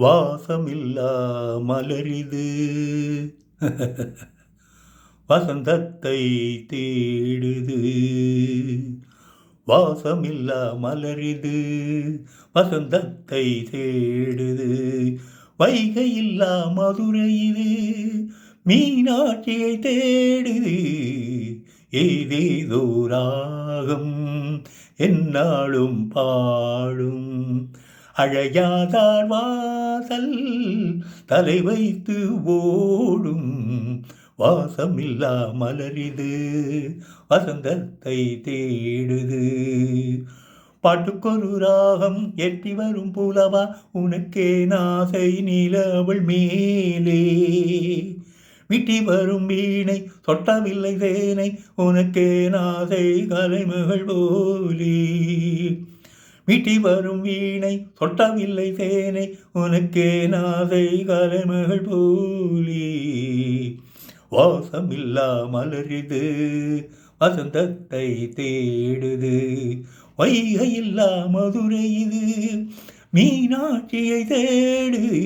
வாசமில்லா மலரிது வசந்தத்தை தேடுது. வாசமில்லா மலரிது வசந்தத்தை தேடுது. வைகையில்லா மதுரை இது மீனாட்சியை தேடுது. ஏதேதோ ராகம் எந்நாளும் பாடும். அழையாதார் வாசல் தலை வைத்து ஓடும். வாசமில்லா மலரிது வசந்தத்தை தேடுது. பாட்டுக்கொரு ராகம் எட்டி வரும் புலவா உனக்கே நாசை நிலவள் மேலே. விட்டி வரும் வீணை சொட்டவில்லை தேனை உனக்கே நாசை கலைமகள் போலே. விட்டி வரும் வீணை சொட்டவில்லை தேனை உனக்கே நாசை கலைமகள் போலே. வாசமில்லா மலரிது வசந்தத்தை தேடுது. வைகையில்லா மதுரை இது மீனாட்சியை தேடுது.